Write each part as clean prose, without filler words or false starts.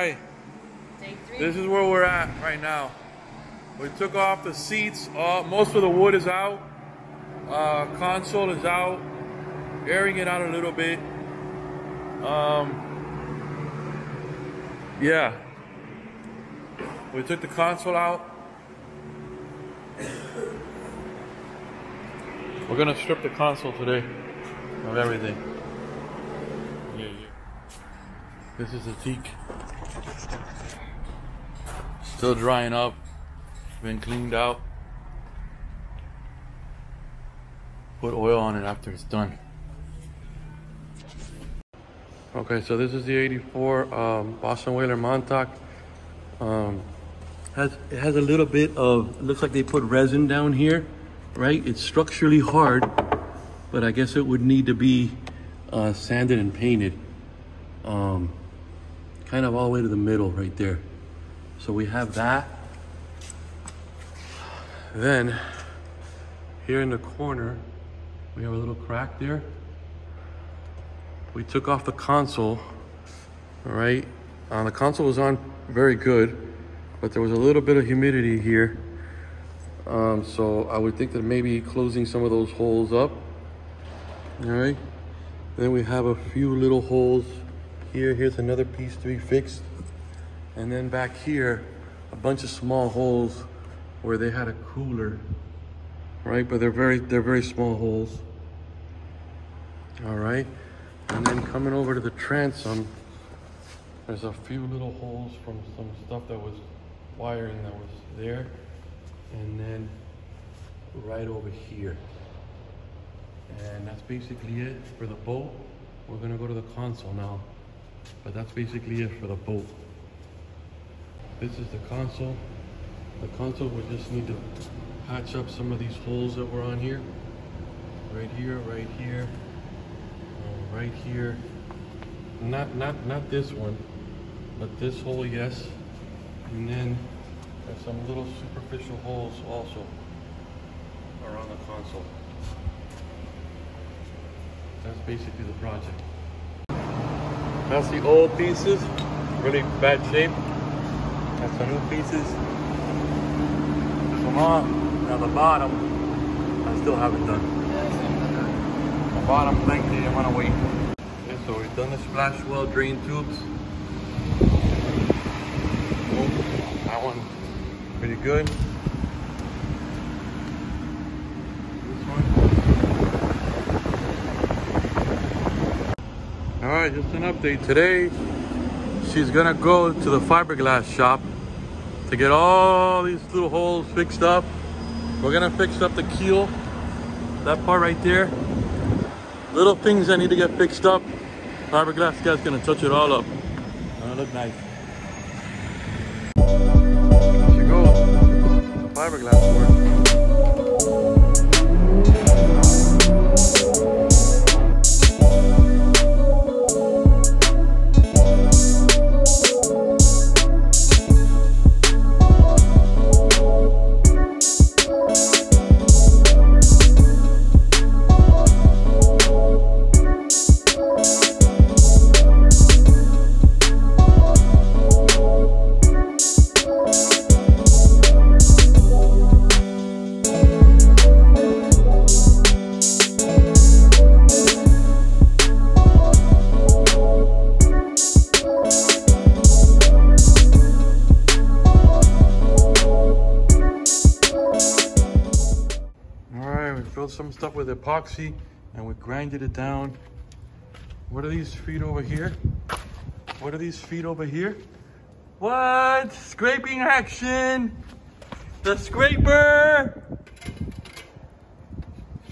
right. Take 3. This is where we're at right now. We took off the seats. Most of the wood is out. Console is out. Airing it out a little bit. Yeah. We took the console out. We're gonna strip the console today of everything. Yeah. This is the teak. Still drying up. Been cleaned out. Put oil on it after it's done. Okay, so this is the 84 Boston Whaler Montauk. It has a little bit of, it looks like they put resin down here, right? It's structurally hard, but I guess it would need to be sanded and painted. Kind of all the way to the middle right there. So we have that. Then here in the corner, we have a little crack there. We took off the console, all right? The console was on very good, but there was a little bit of humidity here. So I would think that maybe closing some of those holes up, all right? Then we have a few little holes here. Here's another piece to be fixed. And then back here, a bunch of small holes where they had a cooler, right? But they're very small holes, all right? And then coming over to the transom, there's a few little holes from some stuff that was wiring that was there. And then right over here. And that's basically it for the boat. We're gonna go to the console now, but that's basically it for the boat. This is the console. The console would just need to patch up some of these holes that were on here. Right here, right here. Right here, not this one, but this hole, yes. And then there's some little superficial holes also around the console. That's basically the project. That's the old pieces, really bad shape. That's the new pieces. Come on, now the bottom, I still haven't done. The bottom lengthy, I'm gonna wait. Okay, so we've done the splash well drain tubes. Oh, that one pretty good. This one. All right, just an update. Today, she's gonna go to the fiberglass shop to get all these little holes fixed up. We're gonna fix up the keel, that part right there. Little things that need to get fixed up. Fiberglass guy's gonna touch it all up. Gonna look nice. There she goes. Fiberglass work. Some stuff with epoxy and we grinded it down. What are these feet over here? What are these feet over here? What? Scraping action! The scraper!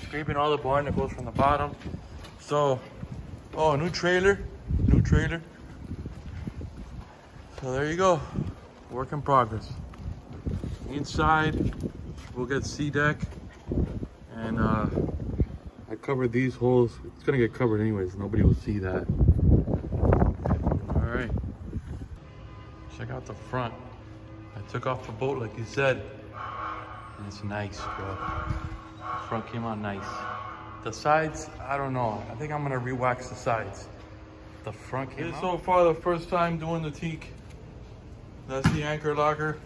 Scraping all the barn that goes from the bottom. So, oh, new trailer. So there you go. Work in progress. Inside, we'll get C-deck. And I covered these holes. It's gonna get covered anyways. Nobody will see that. All right. Check out the front. I took off the boat like you said. And it's nice, bro. The front came out nice. The sides, I don't know. I think I'm gonna re-wax the sides. The front came out. This is so far the first time doing the teak. That's the anchor locker.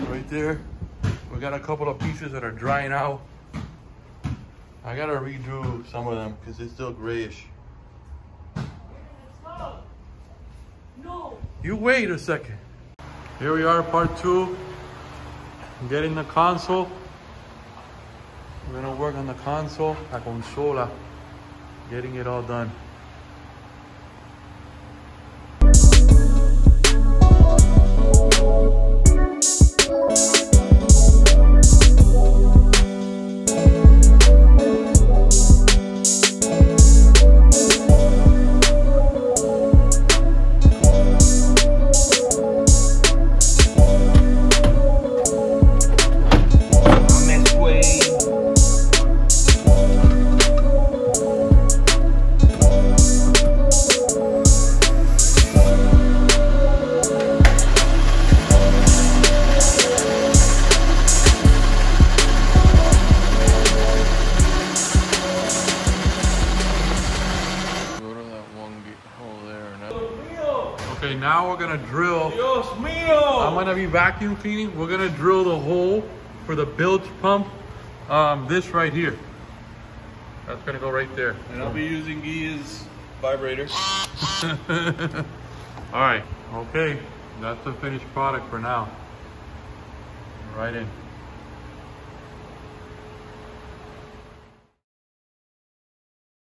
Right there. We got a couple of pieces that are drying out. I gotta redo some of them because it's still grayish. No. You wait a second. Here we are, part 2. Getting the console. We're gonna work on the console, la consola. Getting it all done. Okay, now we're gonna drill. Dios mío! I'm gonna be vacuum cleaning. We're gonna drill the hole for the bilge pump. This right here. That's gonna go right there. And I'll be using Guia's vibrator. All right, okay. That's the finished product for now. Right in.